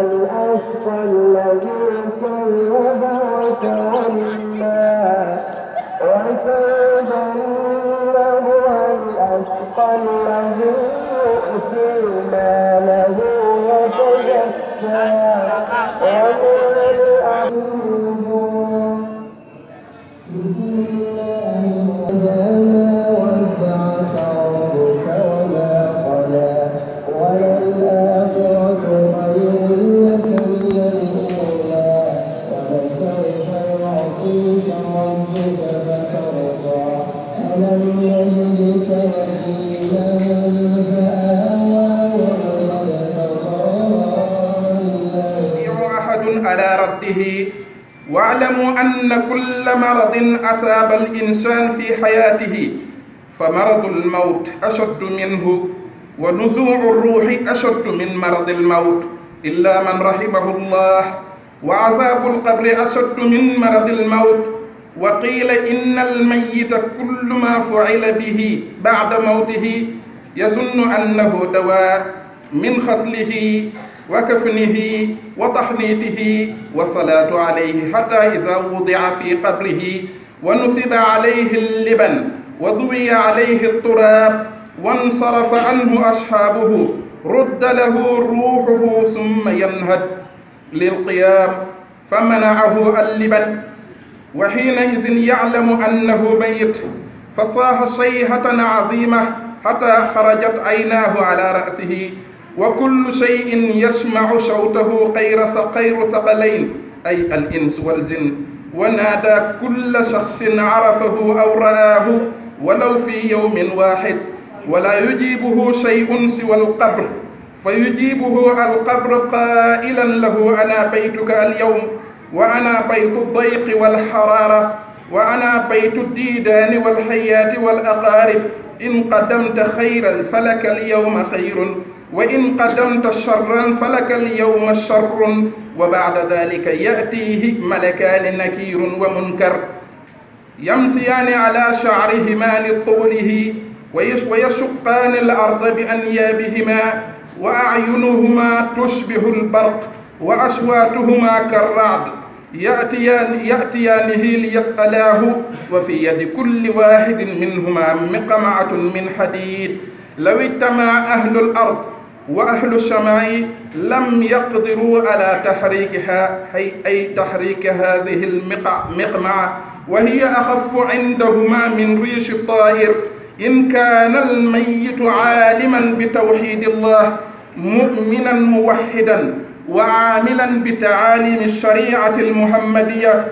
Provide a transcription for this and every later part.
الأشقى الذي كذب وتولى وسيجنبها الأشقى الذي يؤتي ماله يتزكى وما لأحد على رده واعلموا أن كل مرض أصاب الإنسان في حياته فمرض الموت أشد منه ونزوع الروح أشد من مرض الموت إلا من رحمه الله وعذاب القبر أشد من مرض الموت وقيل إن الميت كل ما فعل به بعد موته يظن أنه دواء من خصله وكفنه وتحنيته والصلاة عليه حتى إذا وضع في قبره ونصب عليه اللبن وذوي عليه التراب وانصرف عنه أصحابه رد له روحه ثم ينهد للقيام فمنعه اللبن وحينئذ يعلم أنه ميت فصاح صيحة عظيمة حتى خرجت عيناه على رأسه وكل شيء يسمع صوته غير ثقلين أي الإنس والجن ونادى كل شخص عرفه أو رآه ولو في يوم واحد ولا يجيبه شيء سوى القبر فيجيبه القبر قائلا له أنا بيتك اليوم وأنا بيت الضيق والحرارة وأنا بيت الديدان والحياة والأقارب إن قدمت خيرا فلك اليوم خير وإن قدمت شرا فلك اليوم شر وبعد ذلك يأتيه ملكان نكير ومنكر يمسيان على شعرهما لطوله ويشقان الأرض بأنيابهما وأعينهما تشبه البرق وأصواتهما كالرعد يأتيانه ليسألاه وفي يد كل واحد منهما مقمعة من حديد لو اجتمع أهل الأرض وأهل السماء لم يقدروا على تحريكها أي تحريك هذه المقمعة وهي أخف عندهما من ريش الطائر إن كان الميت عالما بتوحيد الله مؤمنا موحدا وعاملا بتعاليم الشريعة المحمدية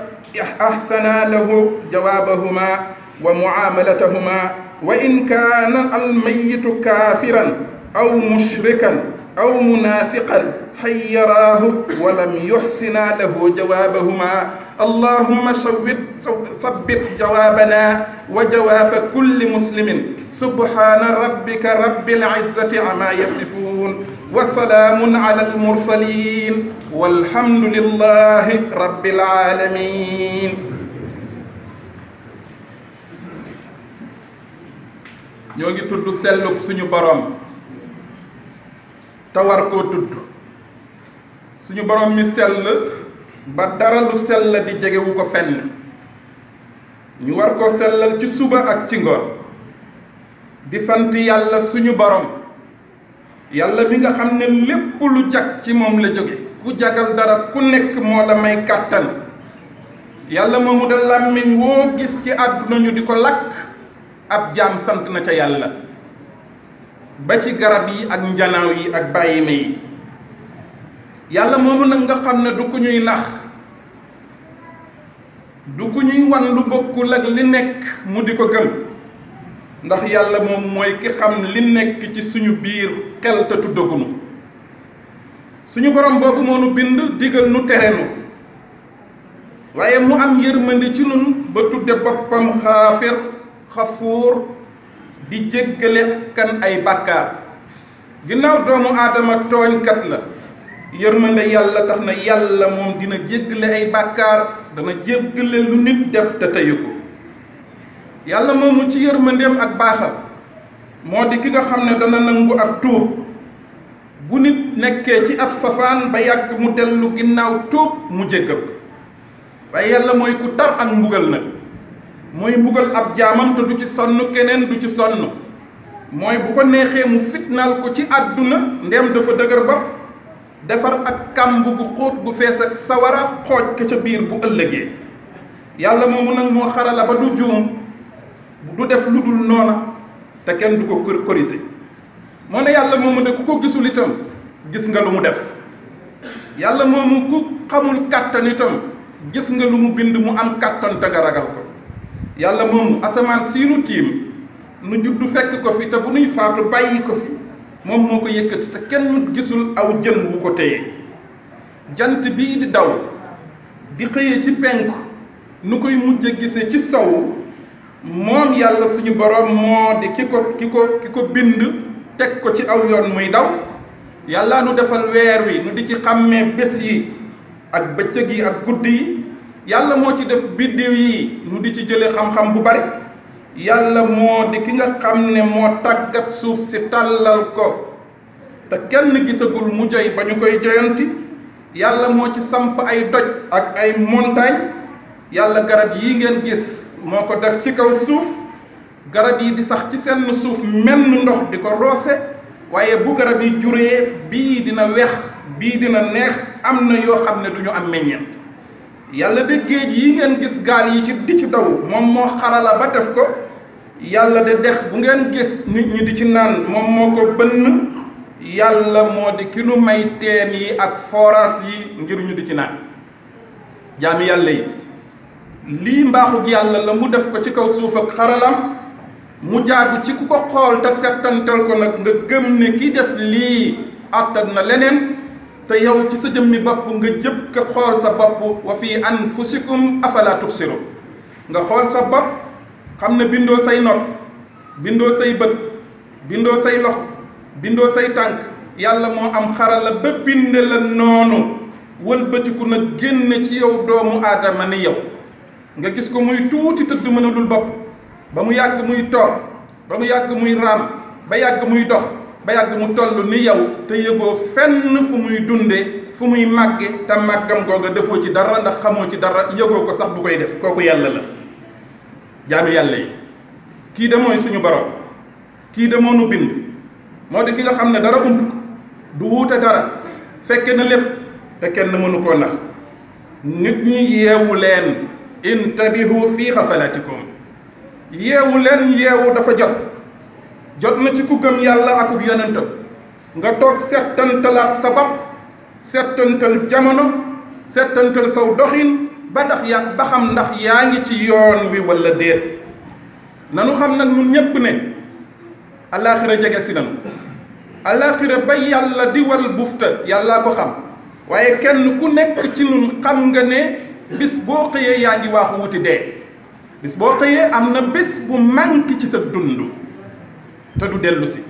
أحسنا له جوابهما ومعاملتهما وإن كان الميت كافرا أو مشركا أو منافقا حيراه ولم يحسنا له جوابهما اللهم ثبت جوابنا وجواب كل مسلم سبحان ربك رب العزة عما يصفون وسلام على المرسلين والحمد لله رب العالمين. ñoo ngi tudd selluk suñu borom te war koo tudd suñu borom mi sell ba dara lu sell di jegewu ko fenn ñu war koo sellal ci suba ak ci ngoon di sant yàlla suñu borom yàlla bi nga xam ne lépp lu jag ci moom la jóge ku jagal dara ku nekk moo la may kàttan yàlla moomu da làmmiñ woo gis ci àdduna ñu di ko lakk ab jaam sant na ca yàlla ba ci garab yi ak njanaaw yi ak bàyyima yi yàlla moomu nag nga xam ne du ku ñuy nax du ku ñuy wan lu bokkul ak li nekk mu di ko gëm ndax yàlla moom mooy ki xam li nekk ci suñu biir xel te tuddagunu suñu borom boobu moo nu bind digal nu tere nu waaye mu am yërmande ci nun ba tudde boppam xaafir xafuur di jéggale kan ay bàkkaar ginnaaw doomu aadama tooñkat la yërmande yàlla tax na yàlla moom dina jéggale ay bàkkaar dana jéggale lu nit def te teyu ko yàlla moomu ci yërmandeem ak baaxam moo di ki nga xam ne dana nangu ak tuub bu nit nekkee ci ab safaan ba yàgg mu dellu ginnaaw tuub mu jéggal ko waaye yàlla mooy ku tar ak mbugal nag mooy mbugal ab jaamam te du ci sonn keneen du ci sonn mooy bu ko neexee mu fitnaal ko ci àdduna ndem dafa dëgër bopp defar ak kàmb bu xóot bu fees ak sawara xooj ka ca biir bu ëllëgee yàlla moomu nag moo xarala ba du juum du def lu dul noona te kenn du ko corriger moo ne yàlla moomu de ku ko gisul itam gis nga lu mu def yàlla moomu ku xamul kàttan itam gis nga lu mu bind mu am kàttan te nga ragal ko yàlla moomu asamaan siinu tiim nu juddu fekk ko fi te bu nuy faatu bàyyi ko fi moom moo ko yëkkati te kenn gisul aw jën wu ko téye jant bii di daw di xëyee ci penku nu koy mujj gisee ci sow moom yàlla suñu borom moo di ki ko bind teg ko ci aw yoon muy daw yàlla nu defal weer wi nu di ci xàmmee bés yi ak bëccëg yi ak guddi yi yàlla moo ci def biddiw yi nu di ci jële xam-xam bu bari yàlla moo di ki nga xam ne moo tàggat suuf si tàllal ko te kenn gisagul mu joy ba ñu koy joyanti yàlla moo ci samp ay doj ak ay montagne yàlla garab yi ngeen gis moo ko def ci kaw suuf garab yi di sax ci seen suuf menn ndox di ko roose waaye bu garab yi juree bii dina weex bii dina neex am na yoo xam ne du ñu am meññeent yàlla de géej yi ngeen gis gaal yi di ci daw moom moo xarala ba def ko yàlla de dex bu ngeen gis nit ñi di ci naan moom moo ko bënn yàlla moo di ki nu may teen yi ak forage yi ngir ñu di ci naan jaami yàlla yi lii mbaaxug yàlla la mu def ko ci kaw suuf ak xaralam mu jaadu ci ku ko xool te settantal ko nag nga gëm ne ki def lii àttan na leneen te yow ci sa jëmmi bopp nga jëpp ka xool sa bopp wa fi anfusikum afala tubsiru nga xool sa bopp xam ne bindoo say nopp bindoo say bët bindoo say loxo bindoo say tànk yàlla moo am xarala ba binde la noonu wëlbatiku nag génne ci yow doomu aadama ni yow nga gis ko muy tuuti tëdd mënalul bopp ba mu yàgg muy toog ba mu yàgg muy raam ba yàgg muy dox ba yàgg mu toll ni yow te yëgoo fenn fu muy dunde fu muy màgge te màggam googa defoo ci dara ndax xamoo ci dara yëgoo ko sax bu koy def kooku yàlla la jaami yàlla yi kii de mooy suñu borom kii de moo nu bind moo di ki nga xam ne dara ump ko du wuute dara fekke na lépp te kenn mënu koo nax nit ñi yeewu leen intabihu fi xafalatikum yeewu leen yeewu dafa jot na ci ku gëm yàlla akub yonentam nga toog settantalaat sa bopp settantal jamono settantal saw doxin ba xam ndax yaa ngi ci yoon wi walla déet nanu xam nag ñun ñépp ne alaaxira jege si nanu alaaxira ba yàlla di wal bufta yàllaa ko xam waaye kenn ku nekk ci nun xam nga ne bis boo xëyee yaa ngi waaxu wuti dee bis boo xëyee am na bés bu manqué ci sa dund te du dellu si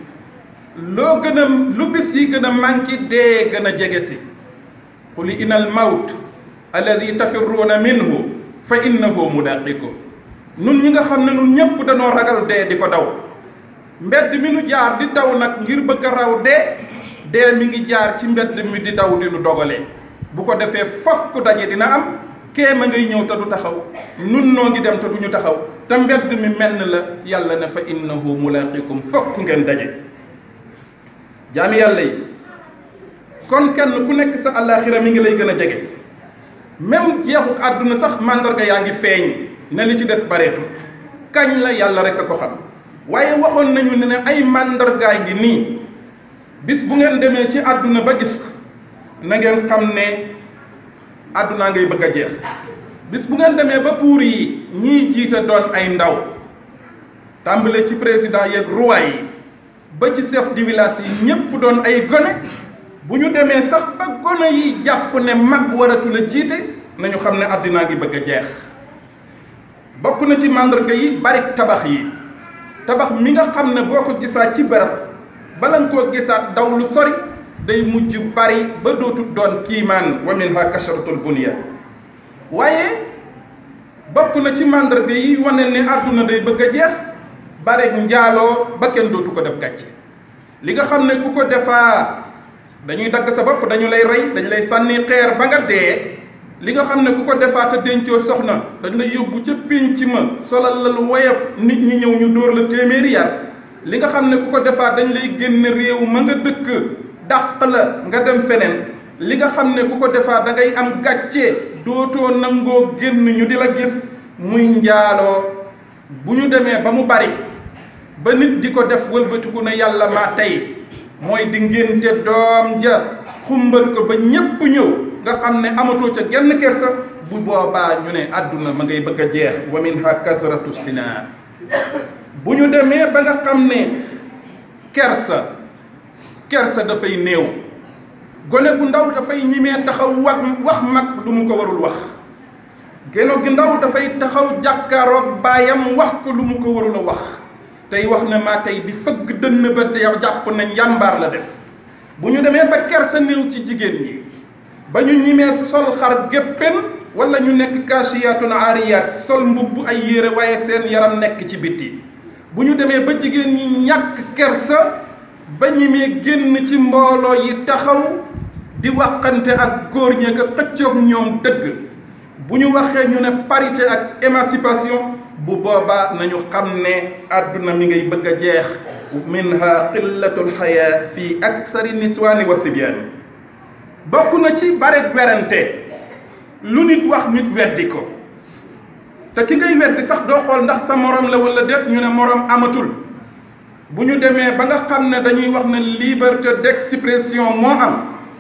loo gën a lu bis yi gën a manqué dee gën a jege si qul inal mawt alladi tafirruuna minhu fa innahu mulaqikum nun ñi nga xam ne nun ñépp dañoo ragal dee di ko daw mbedd mi nu jaar di daw nag ngir bëgg a raw dee mi ngi jaar ci mbedd mi di daw di nu dogalee bu ko defee fokk daje dina am kéema ngay ñëw te du taxaw nun noo ngi dem te du ñu taxaw te mbedd mi menn la yàlla ne fa innahu mulaqikum fokk ngeen daje jaami yàlla yi kon kenn ku nekk sa àllaaxira mi ngi lay gën a jege même jeexuk àdduna sax màndarga yaa ngi feeñ ne li ci des bareetu kañ la yàlla rek a ko xam waaye waxoon nañu ne ay màndargaay ngi nii bis bu ngeen demee ci àdduna ba gis ko na ngeen xam ne àdduna ngay bëgg a jeex bis bu ngeen demee ba puur yi ñiy jiite doon ay ndaw tàmbale ci président yeeg roi yi ba ci chef de village yi ñépp doon ay gone bu ñu demee sax ba gone yi jàpp ne mag waratu la jiite nañu xam ne àddina ngi bëgg a jeex bokk na ci màndarga yi bari tabax yi tabax mi nga xam ne boo ko gisaat ci barab bala nga koo gisaat daw lu sori day mujj bari ba dootul doon kiimaan wa minha kasratul bunya waaye bokk na ci màndarga yi wane ne àdduna day bëgg a jeex bare njaaloo ba kenn dootu ko def gàcce li nga xam ne ku ko defaa dañuy dagg sa bopp, dañu lay rey, dañu lay sànni xeer ba nga dee. li nga xam ne ku ko defaata dencoo soxna dañ lay yóbbu ca pénc ma solal la lu woyof nit ñi ñëw ñu dóor la téeméeri yar. li nga xam ne ku ko defaat dañ lay génn réew ma nga dëkk dàq la nga dem feneen. li nga xam ne ku ko defaat da ngay am gàcce dootoo nangoo génn ñu di la gis muy njaaloo. bu ñu demee ba mu bari ba nit di ko def wëlbatiku ne yàlla maa tey mooy di ngénte doom ja xumbal ko ba ñépp ñëw nga xam ne amatoo ca genn kersa, bu boobaa ñu ne àdduna ma ngay bëgg a jeex. wa minha kasratu sinaa. bu ñu demee ba nga xam ne kersa dafay néew, gone bu ndaw dafay ñimee taxaw wax mag lu mu ko warul wax. geno gi ndaw dafay taxaw jàkkaaroog baayam wax ko lu mu ko warul a wax. tey wax ne maa tey di fëgg dënn ba te yow jàpp nañ yàmbaar la def. bu ñu demee ba kersa néew ci jigéen ñi ba ñu ñimee sol xar géppen wala ñu nekk kaasiyaatun aariyaat sol mbubb ay yére waaye seen yaram nekk ci bitti. bu ñu demee ba jigéen ñi ñàkk kersa ba ñimee génn ci mbooloo yi taxaw di waxante ak góor ñi ko xëccoog ñoom dëgg. bu ñu waxee ñu ne parité ak émancipation, bu boobaa nañu xam ne àdduna mi ngay bëgg a jeex. minha qillatul xayaa fi aksari niswaani wa sibyaani. bokk na ci bare werante lu nit wax nit weddi ko te ki ngay weddi sax doo xool ndax sa morom la wala déet ñu ne morom amatul. bu ñu demee ba nga xam ne dañuy wax ne liberté d'expression moo am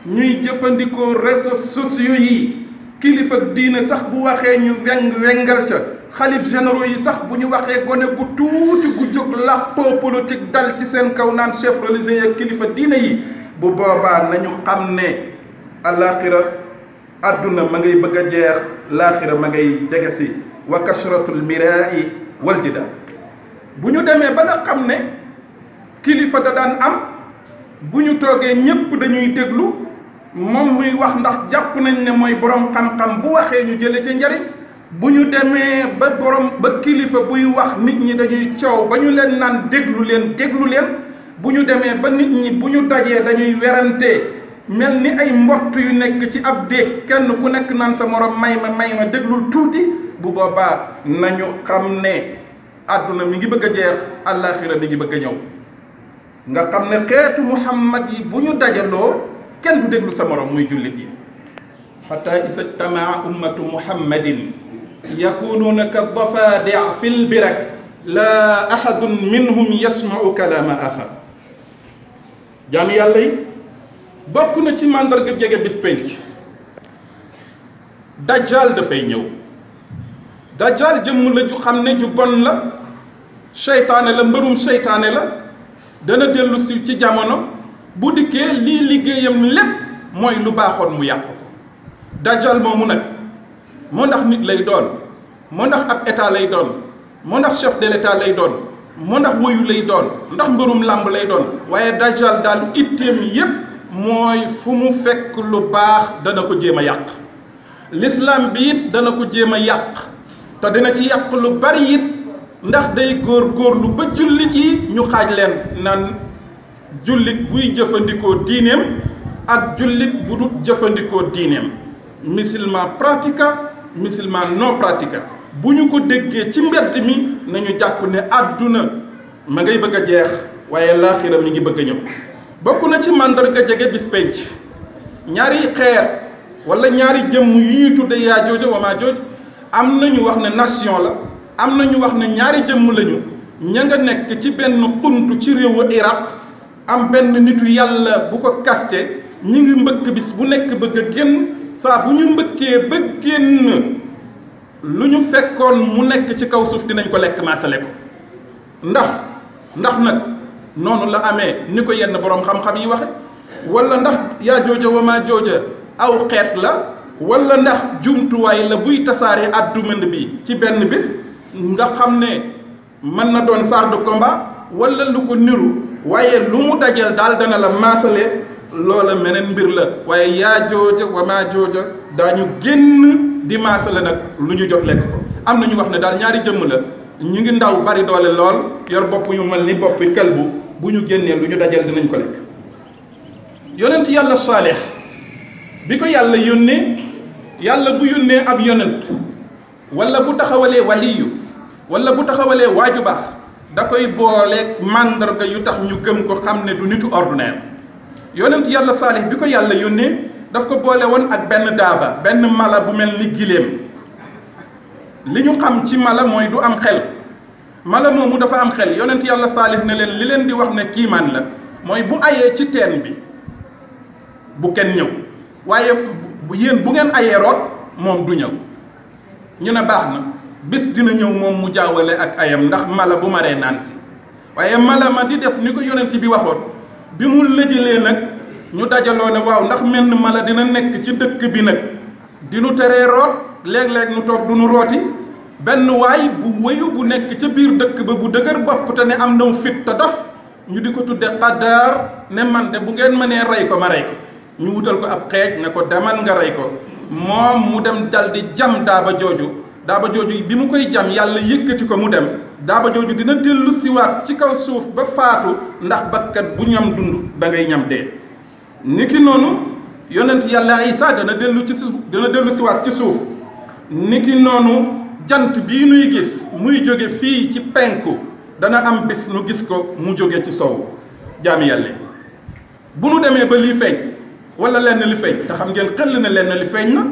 ñuy jëfandikoo réseaux sociaux yi. kilifa diine sax bu waxee ñu wengal ca. xalif généraux yi sax bu ñu waxee gone gu tuuti gu jóg làqoo politique dal ci seen kaw naan chef religieux ak kilifa diine yi. bu boobaa nañu xam ne alaaxira àdduna ma ngay bëgg a jeex, laaxira ma ngay jege si. wa kasratul miraa'i wal jidaal. bu ñu demee ba nga xam ne kilifa da daan am bu ñu toogee ñépp dañuy déglu moom muy wax ndax jàpp nañ ne mooy borom xam-xam bu waxee ñu jële ci njariñ. bu ñu demee ba kilifa buy wax nit ñi dañuy coow ba ñu leen naan déglu leen. bu ñu demee ba nit ñi bu ñu dajee dañuy werante mel ni ay mbott yu nekk ci ab déeg kenn ku nekk naan sa morom may ma déglul tuuti. bu boobaa nañu xam ne àdduna mi ngi bëgg a jeex, àllaaxira mi ngi bëgg a ñëw. nga xam ne xeetu Muhammad yi bu ñu dajaloo kenn du déglu sa morom muy jullit yi. xataa isa jtamaa ummatu muhammadin yakunuuna ka dafaadi fi lbirak laa ahadun minhum yasmau kalaama axar. jaam yàlla yi bokk na ci màndarga jege bis penc dajjal dafay ñëw. dajjal jëmm la ju xam ne ju bon la, seytaane la, mbërum seytaane la. dana dellu si ci jamono bu dikkee lii liggéeyam lépp mooy lu baaxoon mu yàq ko. dajjal moomu nag moo ndax nit lay doon, moo ndax ab état lay doon, moo ndax chef de l'état lay doon, moo ndax woyu lay doon, ndax mbërum làmb lay doon. waaye dajjal daal itteem yépp mooy fu mu fekk lu baax dana ko jéem a yàq. l'islam bi it dana ko jéem a yàq te dina ci yàq lu bari it, ndax day góorgóorlu ba jullit yi ñu xaaj leen naan jullit buy jëfandikoo diineem ak jullit bu dul jëfandikoo diineem. musulman pratica, musulman non pratica. bu ñu ko déggee ci mbedd mi nañu jàpp ne àdduna ma ngay bëgg a jeex waaye laaxira mi ngi bëgg a ñëw. bokk na ci màndarga jege bis penc ñaari xeer wala ñaari jëmm yu ñuy tudde yaa jooja wa maa jooj. am nañu wax ne nation la, am nañu wax ne ñaari jëmm lañu. ña nga nekk ci benn xunt ci réewu Iraq. am benn nitu yàlla bu ko kaste ñi ngi mbëkk bis bu nekk bëgg a génn. saa bu ñu mbëkkee ba génn lu ñu fekkoon mu nekk ci kaw suuf dinañ ko lekk maasale ko. ndax nag noonu la amee ni ko yenn boroom xam-xam yi waxe wala ndax yaa jooja wa maa jooja aw xeet la wala ndax jumtuwaay la buy tasaare àdduna bi ci benn bis nga xam ne mën na doon char de combat wala lu ko niru waaye lu mu dajeel daal dana la maasale. loola meneen mbir la waaye yaa jooja wa maa jooja daañu génn di maasale nag lu ñu jot lekk ko. am na ñu wax ne daal ñaari jëmm la ñu ngi ndaw bari doole lool yor bopp yu mel ni boppi kalbu bu ñu génnee lu ñu dajal dinañ ko lekk. yonent yàlla Saalix bi ko yàlla yónnee yàlla bu yónnee ab yonent wala bu taxawalee waliyu wala bu taxawalee waaju baax da koy booleeg màndarga yu tax ñu gëm ko xam ne du nitu ordinaire yonent yàlla Saalix bi ko yàlla yónnee daf ko boole woon ak benn daaba benn mala bu mel ni giléem li ñu xam ci mala mooy du am xel mala moomu dafa am xel yonent yàlla Saalix ne leen li leen di wax ne kiimaan la mooy bu ayee ci teen bi bu kenn ñëw waaye yéen bu ngeen ayee root moom du ñëw ñu ne baax na bis dina ñëw moom mu jaawale ak ayam ndax mala bu maree naan si waaye mala ma di def ni ko yonent bi waxoon bi mu lëjëlee nag ñu dajaloo ne waaw ndax menn mala dina nekk ci dëkk bi nag di nu teree root léeg-léeg nu toog du nu rooti benn waay bu wéyu bu nekk ca biir dëkk ba bu dëgër bopp te ne am na fit te dof ñu di ko tudde xaddaar ne man de bu ngeen mënee rey ko ma rey ko ñu wutal ko ab xeej ne ko demal nga rey ko moom mu dem dal di jam daaba jooju bi mu koy jam yàlla yëkkati ko mu dem daaba jooju dina dellu siwaat ci kaw suuf ba faatu ndax bakkat bu ñam dund da ngay ñam dee niki noonu yonent yàlla Isaa dana dellu siwaat ci suuf niki noonu jant bii nuy gis muy jóge fii ci penku dana am bis nu gis ko mu jóge ci sow jaami yàlla bu nu demee ba lii feeñ wala lenn li feeñ te xam ngeen xel na lenn li feeñ na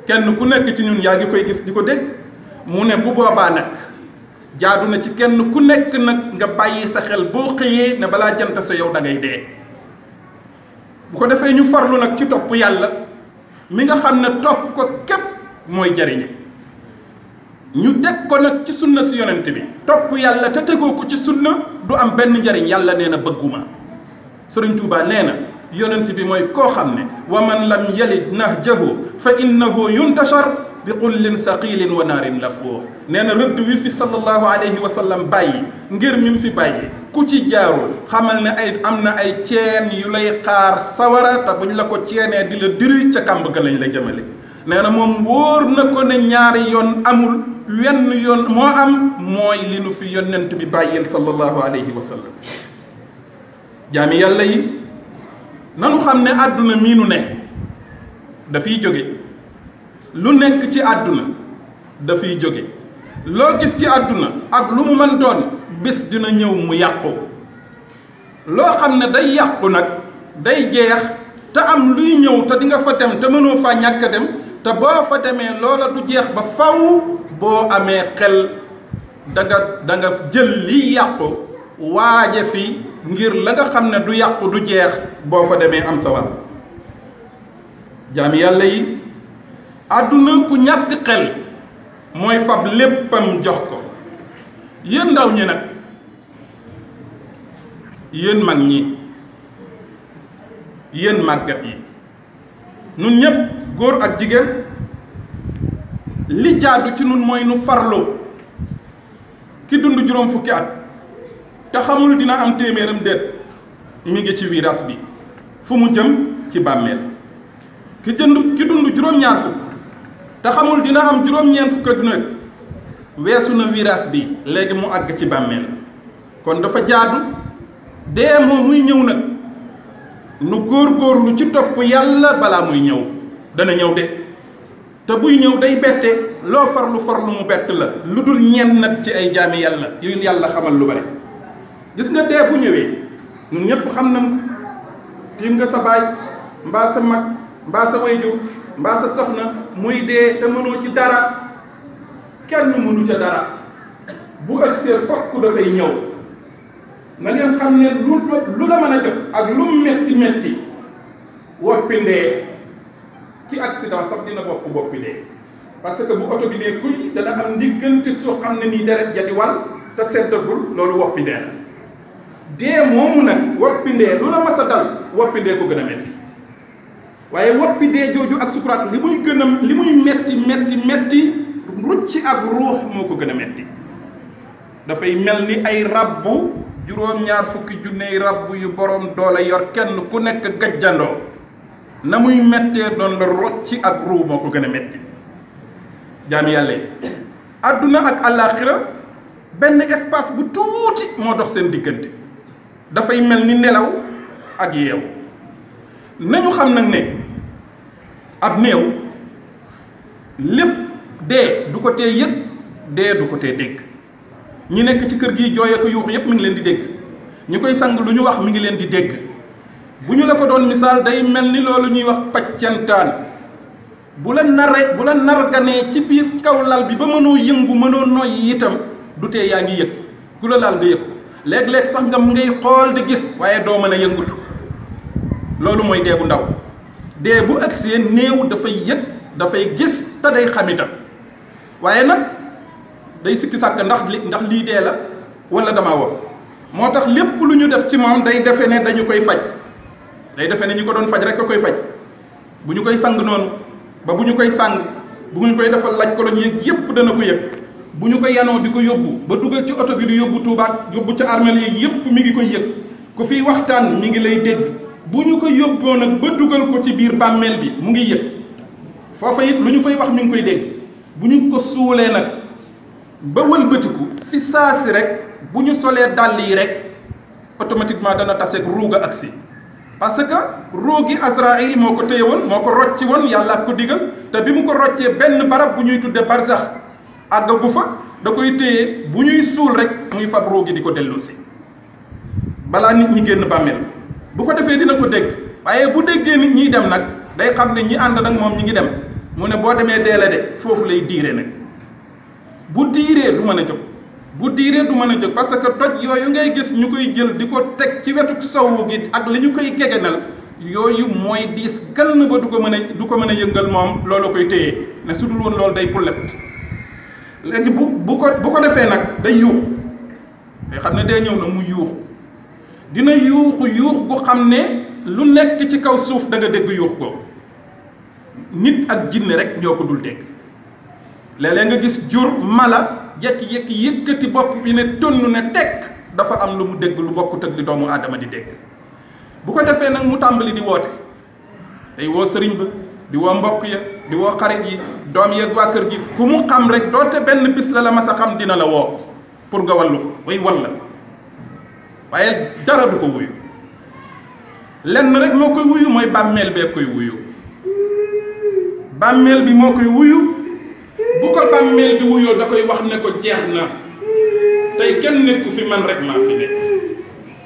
kenn ku nekk ci ñun yaa ngi koy gis di ko dégg mu ne bu boobaa nag jaadu na ci kenn ku nekk nag nga bàyyi sa xel boo xëyee ne balaa jant sa yow da ngay dee bu ko defee ñu farlu nag ci topp yàlla mi nga xam ne topp ko képp mooy jariñe ñu teg ko nag ci sunna si yonent bi topp yàlla te tegoo ko ci sunna du am benn njariñ yàlla nee na bëgguma Sëriñ Tuubaa nee na yonent bi mooy koo xam ne wa man lam yalid nahjahu fa innahu yuntashar bi qullin saqilin wa naarin lafoo nee na rëdd wi fi sallallahu alayhi wa sallam bàyyi ngir mi mu fi bàyyi ku ci jaarul xamal ne am na ay ceen yu lay xaar sawara te buñ la ko ceenee di la diri ca kàmb ga lañ la jëmale nee na moom wóor na ko ne ñaari yoon amul wenn yoon moo am mooy li nu fi yonent bi bàyyil sallallahu alayhi wa sallam jaami yàlla yi nanu xam ne àdduna mii nu ne dafiy jóge lu nekk ci àdduna dafiy jóge loo gis ci àdduna ak lu mu mën doon bés dina ñëw mu yàqu loo xam ne day yàqu nag day jeex te am luy ñëw te di nga fa dem te mënoo faa ñàkk a dem te boo fa demee loola du jeex ba faw boo amee xel da nga jël liy yàqu waaje fi ngir la nga xam ne du yàqu du jeex boo fa demee am sa wàll jaami yàlla yi àdduna ku ñàkk xel mooy fab léppam jox ko yéen ndaw ñi nag yéen mag ñi yéen màggat yi nun ñépp góor ak jigéen li jaadu ci nun mooy nu farlu ki dund juróom fukki at te xamul dina am téeméeram déet mi ngi ci wiras bi fu mu jëm ci bàmmeel ki dund juróom-ñaar fukk te xamul dina am juróom-ñeent fukk ak nag weesu na wiras bi léegi mu àgg ci bàmmeel kon dafa jaadu dee moo muy ñëw nag nu góor-góorlu ci topp yàlla balaa muy ñëw dana ñëw de te buy ñëw day bette loo farlu mu bett la lu dul ñenn nag ci ay jaami yàlla yu yàlla xamal lu bari gis nga dee bu ñëwee ñun ñëpp xam na tiim nga sa baay mbaa sa mag mbaa sa wayjur mbaa sa soxna muy dee te mënoo ci dara kenn mënu ca dara bu ëgsee fokk dafay ñëw na ngeen xam ne lu la mën a jot ak lu metti woppi ndee ci accident sax dina boppi dee parce que bu oto bi dee kuy dana am ndiggante soo xam ne nii deret ja di wal te seddagul loolu woppi ndee la dee moomu nag woppi ndee lu la mas a dal woppi ndee ko gën a metti waaye woppi dee jooju ak sukuraat li muy metti rucci ak ruux moo ko gën a metti dafay mel ni ay rabbu juróom-ñaar fukki junney rabbu yu borom doole yor kenn ku nekk gajjandoo na muy mettee doon la rocci ak ruux moo ko gën a metti jaami yàlla yi àdduna ak àllaaxira benn espace bu tuuti moo dox seen diggante dafay mel ni nelaw ak yeewu nañu xam nag ne ab néew lépp dee du ko tee yëg dee du ko tee dégg. ñi nekk ci kër gi jooyee ko yuuxu yépp mi ngi leen di dégg, ñi koy sang lu ñu wax mi ngi leen di dégg. bu ñu la ko doon misaal day mel ni loolu ñuy wax paccantaan bu la narganee ci biir kaw lal bi ba mënoo yëngu mënoo noyyi itam du tee yaa ngi yëg ku la laal nga yëg léeg-léeg sax nga ngay xool di gis waaye doo mën a yëngutu. loolu mooy dee bu ndaw. dee bu agsee néew dafay yëg dafay gis te day xam itam waaye nag day sikki sàkk ndax lii dee la wala damaa wopp. moo tax lépp lu ñu def ci moom day defe ne dañu koy faj, day defe ne ñi ko doon faj rek a koy faj. bu ñu koy sang noonu ba bu ñu koy sang bu ñu koy defal laj koloñ yëg yépp dana ko yëg. bu ñu ko yanoo di ko yóbbu ba dugal ci oto bi di yóbbu Tuubaa yóbbu ca armeel yi yépp mi ngi koy yëg. ku fiy waxtaan mi ngi lay dégg. bu ñu ko yóbboo nag ba dugal ko ci biir bàmmeel bi mu ngi yëg. foofa it lu ñu fay wax mi ngi koy dégg. bu ñu ko suulee nag ba wëlbatiku fi saasi rek bu ñu solee dàll yi rek automatiquement dana taseeg ruuga agsi parce que ruugi Azraïl moo ko téye woon moo ko rocci woon yàlla ko digal te bi mu ko roccee benn barab bu ñuy tudde barsax àggagu fa da koy téye bu ñuy suul rek muy fab ruugi di ko delloosi balaa nit ñi génn bàmmeel bu ko defee dina ko dégg waaye bu déggee nit ñiy dem nag day xam ne ñi ànd nag moom ñi ngi dem mu ne boo demee dee la de foofu lay diire nag bu diiree du mën a jóg bu diiree du mën a jóg parce que toj yooyu ngay gis ñu koy jël di ko teg ci wetu sowu gi ak li ñu koy gegenal yooyu mooy diis gann ba du ko mën a yëngal moom loolu koy téye ne su dul woon loolu day pullet léegi bu ko defee nag day yuuxu day xam ne day ñëw na mu yuuxu dina yuux gu xam ne lu nekk ci kaw suuf da nga dégg yuux ko nit ak jinne rek ñoo ko dul dégg. léeg-léeg nga gis jur mala jekki-jekki yëkkati bopp bi ne tonn ne tekk dafa am lu mu dégg lu bokkut ak li doomu aadama di dégg. bu ko defee nag mu tàmbali di woote day woo sëriñ ba di woo mbokk ya di woo xarit yi doom yeeg waa kër gi ku mu xam rek doote benn bis la mas a xam dina la woo pour nga wallu ko way walla waaye dara du ko wuyu lenn rek moo koy wuyu mooy bàmmeel bee koy wuyu bàmmeel bi moo koy wuyu bu ko bàmmeel bi wuyoo da koy wax ne ko jeex na tey kenn nekku fi man rek maa fi nekk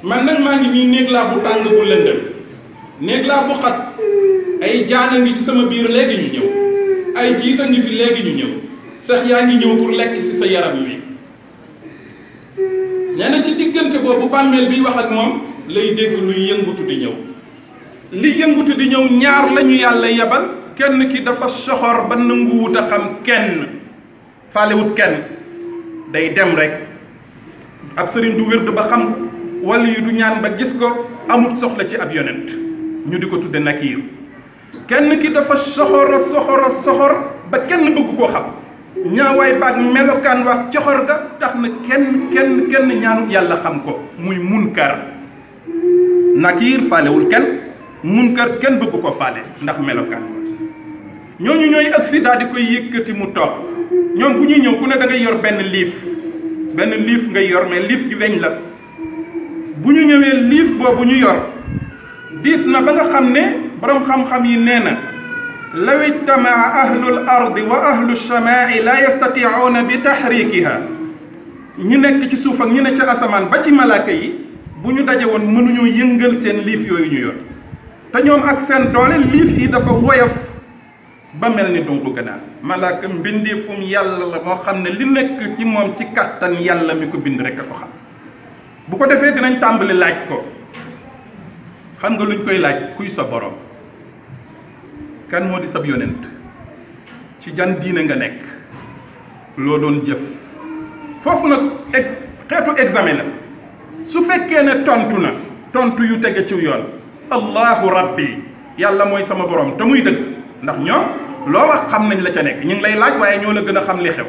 man nag maa ngi nii néeg laa bu tàng bu lëndëm néeg laa bu xat ay jaana ngi ci sama biir léegi ñu ñëw ay jiita ngi fi léegi ñu ñëw sax yaa ngi ñëw pour lekk ci sa yaram wi nee na ci diggante boobu bàmmeel biy wax ak moom lay dégg luy yëngutu di ñëw li yëngutu di ñëw ñaar lañu yàlla yebal kenn ki dafa soxor ba nanguwut a xam kenn faalewut kenn day dem rek ab sëriñ du wérd ba xam wala yu du ñaan ba gis ko amut soxla ci ab yonent ñu di ko tudde nakiir kenn ki dafa soxor ba kenn bëgg koo xam ñaawaay baag melokaan wax coxor ga tax na kenn ñaanut yàlla xam ko muy munkar nakiir faalewul kenn munkar kenn bëgg ko faale ndax melokaan ko ñooñu ñooy accident di koy yëkkati mu toog ñoom bu ñuy ñëw ku ne da ngay yor benn liif ngay yor mais liif gi weñ la bu ñu ñëwee liif boobu ñu yor diis na ba nga xam ne boroom xam-xam yi nee na law ijtamaa ahlul ardi wa ahlu samaai la yastatiuuna bi tahrikiha ñi nekk ci suuf ak ñi ne ca asamaan ba ci malaaka yi bu ñu daje woon mënuñoo yëngal seen liif yooyu ñu yor te ñoom ak seen doole liif yi dafa woyof ba mel ni dungu ganaar malaaka mbindeefum yàlla la moo xam ne li nekk ci moom ci kattan yàlla mi ko bind rek a ko xam bu ko defee dinañ tàmbali laaj ko xam nga luñ koy laaj kuy sa borom kan moo di sab yonent ci jan diine nga nekk loo doon jëf foofu nag xeetu examen la su fekkee ne tontu yu tege ci yoon allahu rabbi yàlla mooy sama borom te muy dëgg ndax ñoom loo wax xam nañ la ca nekk ñu ngi lay laaj waaye ñoo la gën a xam li xew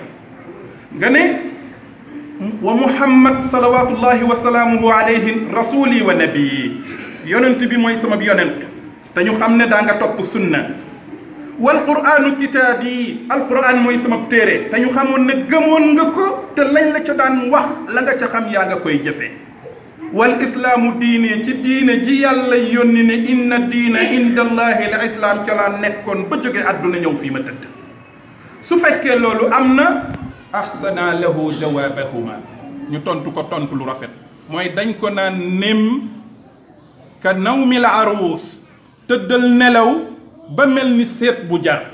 nga ne wa muhammad salawatullahi wa salaamuhu alayhi rasuli wa nabii yonent bi mooy sama yonent te ñu xam ne daa nga topp sunna wal quranu kitaabi alquran mooy sama téere te ñu xamoon ne gëmoon nga ko te lañ la ca daan wax la nga ca xam yaa nga koy jëfee wal islaamu diine ci diine ji yàlla yónni ne inna diina inda allahi al islaam ca laa nekkoon ba jóge àdduna ñëw fii ma tëdd su fekkee loolu am na ahsana lahu jawaabahuma ñu tontu ko tontu lu rafet mooy dañ ko naan nim ka nawmil aruus tëddal nelaw ba mel ni seet bu jar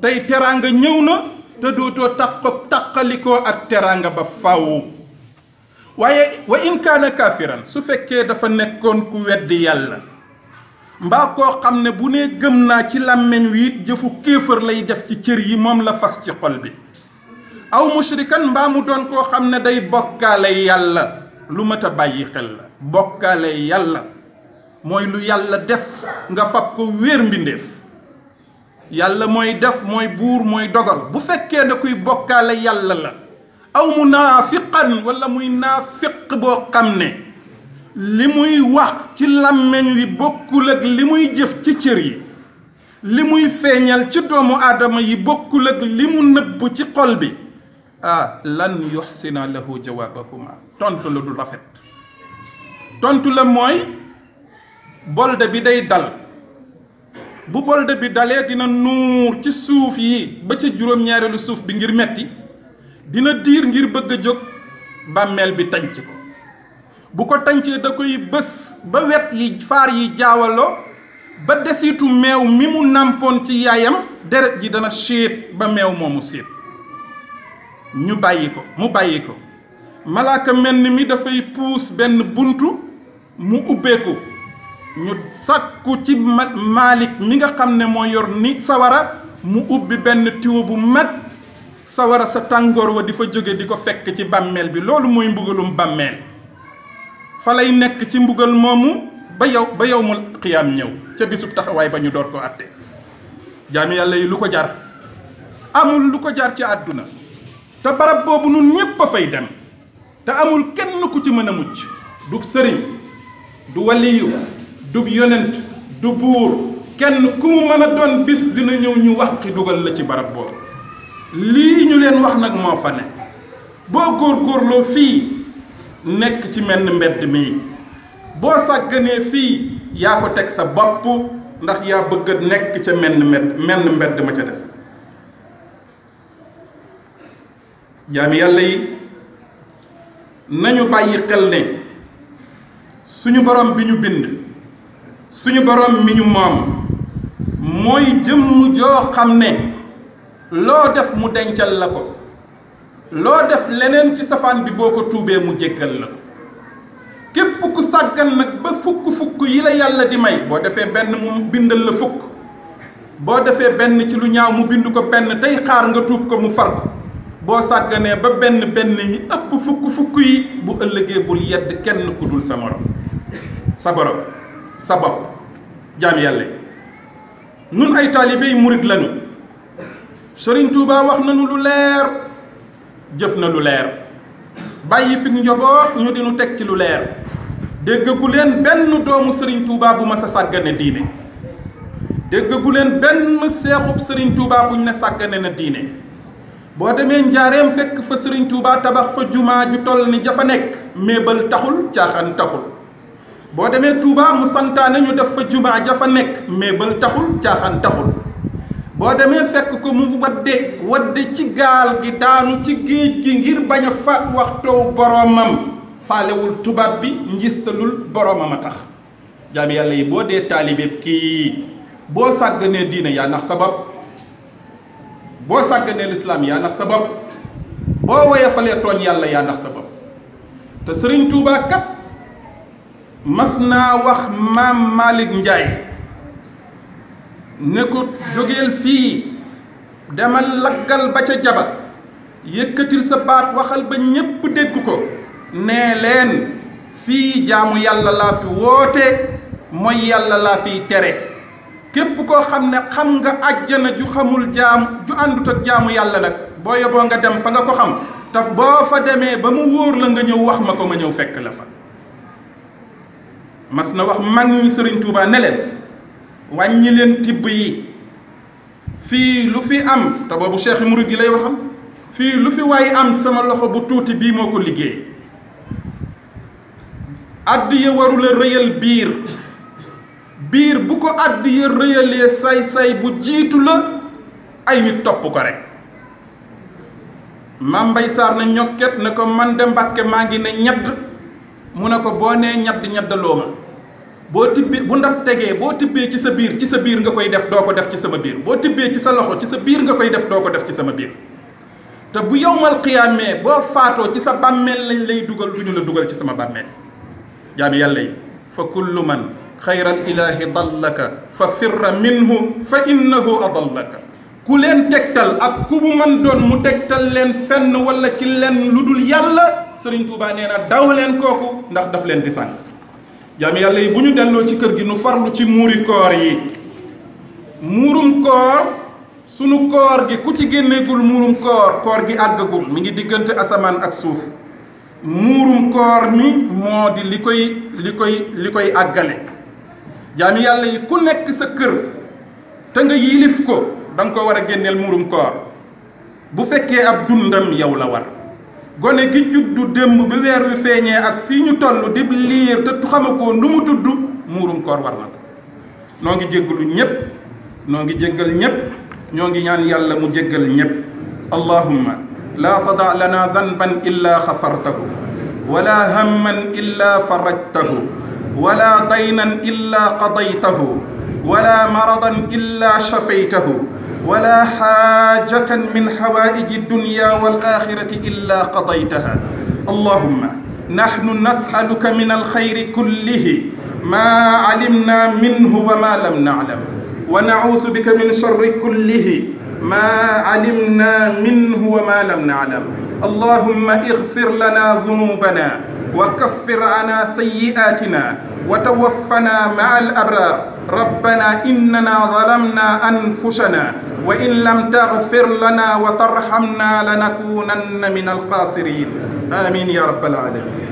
tey teraanga ñëw na te dootoo taqalikoo ak teraanga ba faw waaye wa in kaana kaafiran su fekkee dafa nekkoon ku weddi yàlla mbaa koo xam ne bu nee gëm naa ci làmmeñ wi it jëfu kéefër lay def ci cër yi moom la fas ci xol bi aw mushrikan mbaa mu doon koo xam ne day bokkaale yàlla lu mat a bàyyi xel la bokkaale yàlla mooy lu yàlla def nga fab ko wéer mbindeef yàlla mooy def mooy buur mooy dogal bu fekkee ne kuy bokkaale yàlla la aw munaafiqan wala muy naafiq boo xam ne li muy wax ci làmmeñ wi bokkul ak li muy jëf ci cër yi li muy feeñal ci doomu aadama yi bokkul ak li mu nëbb ci xol bi lan yuxsina lahu jawaabahuma tontu la du rafet tontu la mooy bolde bi day dal bu bolde bi dalee dina nuur ci suuf yi ba ci juróom-ñaareelu suuf bi ngir metti dina diir ngir bëgg a jóg bàmmeel bi tànc ko bu ko tàncee da koy bës ba wet yi faar yi jaawaloo ba desitu meew mi mu nàmpoon ci yaayam deret ji dana séet ba meew moomu séet ñu bàyyi ko mu bàyyi ko malaaka mel ni mi dafay puus benn buntu mu ubbeeku ñu sàkku ci Maalik mi nga xam ne moo yor ni sawara mu ubbi benn tiwo bu mag sawara sa tàngoor wa di fa jóge di ko fekk ci bàmmeel bi loolu mooy mbugalum bàmmeel fa lay nekk ci mbugal moomu ba yawmul qiyaam ñëw ca bisub taxawaay ba ñu door ko àtte jaami yàlla yi lu ko jar amul lu ko jar ci àdduna te barab boobu nun ñépp a fay dem te amul kenn ku ci mën a mucc du sëriñ du waliyu du yonent du buur kenn ku mu mën a doon bis dina ñëw ñu waqi dugal la ci barab boobu lii ñu leen wax nag moo fa ne boo góorgóorloo fii nekk ci menn mbedd mi boo sàgganee fii yaa ko teg sa bopp ndax yaa bëgg a nekk ca menn mbedd ma ca des jaami yàlla yi nañu bàyyi xel ne suñu borom bi ñu bind suñu borom mi ñu moom mooy jëmm joo xam ne loo def mu dencal la ko loo def leneen ci safaan bi boo ko tuubee mu jéggal la ko képp ku sàggan nag ba fukk yi la yàlla di may boo defee benn mu bindal la fukk boo defee benn ci lu ñaaw mu bind ko benn tey xaar nga tuub ko mu far ko boo sàgganee ba benn yi ëpp fukk yi bu ëllëgee bul yedd kenn ku dul sa morom sa borom sa bopp jaam yàlla nun ay taalibey murit lañu Sëriñ Tuubaa wax nañu lu leer jëf na lu leer bàyyi fi njaboot ñu dinu teg ci lu leer déggagu leen benn doomu Sëriñ Tuubaa bu ma sa sàggane diine déggagu leen benn seexub Sëriñ Tuubaa buñ ne sàggane na diine boo demee njaareem fekk fa Sëriñ Tuubaa tabax fa jumaa ju toll ni jafa nekk méebal taxul caaxaan taxul boo demee Tuubaa mu santaane ñu def fa jumaa jafa nekk méebal taxul caaxaan taxul boo demee fekk ko mu wadde ci gaal gi daanu ci géej gi ngir bañ a faat waxtoo boroomam faalewul tubaab bi njistalul boroomam a tax jaami yàlla yi boo dee taalibeeb kii boo sàgganee diine yaa nax sa bopp boo sàgganee lislaam yaa nax sa bopp boo woyofalee tooñ yàlla yaa nax sa bopp te Sëriñ Tuubaa kat mas naa wax maam Malick Ndiaye ne ko jógeel fii demal laggal ba ca jaba yëkkatil sa baat waxal ba ñépp dégg ko nee leen fii jaamu yàlla laa fi woote mooy yàlla laa fiy tere képp koo xam ne xam nga àjjana ju xamul ju àndut ak jaamu yàlla nag boo yoboo nga dem fa nga ko xam taf boo fa demee ba mu wóor la nga ñëw wax ma ko ma ñëw fekk la fa mas na wax mag ñi Sëriñ Tuubaa ne leen wàññi leen tibb yi fii lu fi am te boobu Cheikh Murid yi lay waxam fii lu fi waay am sama loxo bu tuuti bii moo ko liggéey addiya warula rëyal biir bu ko addiya rëyalee say bu jiitu la ay nit topp ko rek. Maam Mbay Saar na ñokket ne ko man de Mbàkke maa ngi ne ñedd mu ne ko boo nee ñeddaloo ma boo tibbee bu ndab tegee boo tibbee ci sa biir nga koy def doo ko def ci sama biir boo tibbee ci sa loxo ci sa biir nga koy def doo ko def ci sama biir te bu yowmal qiyaamee boo faatoo ci sa bàmmeel lañ lay dugal du ñu la dugal ci sama bàmmeel. jaami yàlla yi fa kullu man xayral ilaahi dallaka fa firra minhu fa innahu adallaka. ku leen tegtal ak ku mu mën doon mu tegtal leen fenn wala ci leen lu dul yàlla Sëriñ Tuubaa nee na daw leen kooku ndax daf leen di sànq. jaami yàlla yi bu ñu delloo ci kër gi nu farlu ci muuri koor yi. muurum koor sunu koor gi ku ci génneegul muurum koor gi àggagul mi ngi diggante asamaan ak suuf. muurum koor mi moo di li koy àggale. jaami yàlla yi ku nekk sa kër te nga yilif ko da nga ko war a génneel muurum koor bu fekkee ab dundam yow la war. gone gi juddu démb bi weer wi feeñee ak fii ñu toll di liir te xamakoo nu mu tudd muurum koor war na ko. noo ngi jéggalu ñépp noo ngi jéggal ñépp ñoo ngi ñaan yàlla mu jéggal ñépp. allahumma laa tada lana zanban illa xafartahu wala hamman illa farajtahu wala daynan illa qadaytahu wala maradan illa shafaytahu ولا حاجة من حوائج الدنيا والآخرة إلا قضيتها. اللهم نحن نسألك من الخير كله ما علمنا منه وما لم نعلم ونعوذ بك من شر كله ما علمنا منه وما لم نعلم. اللهم اغفر لنا ذنوبنا وكفر عنا سيئاتنا وتوفنا مع الأبرار. ربنا إننا ظلمنا أنفسنا وإن لم تغفر لنا وترحمنا لنكونن من الخاسرين. آمين يا رب العالمين.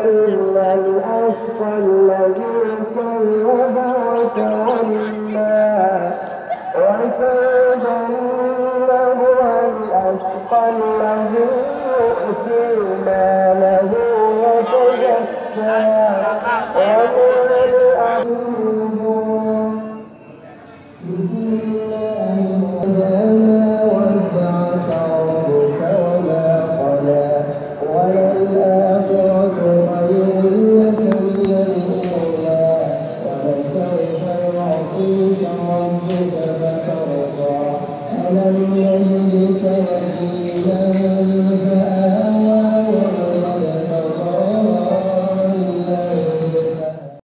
إلا الأشقى الذي كذب وتولى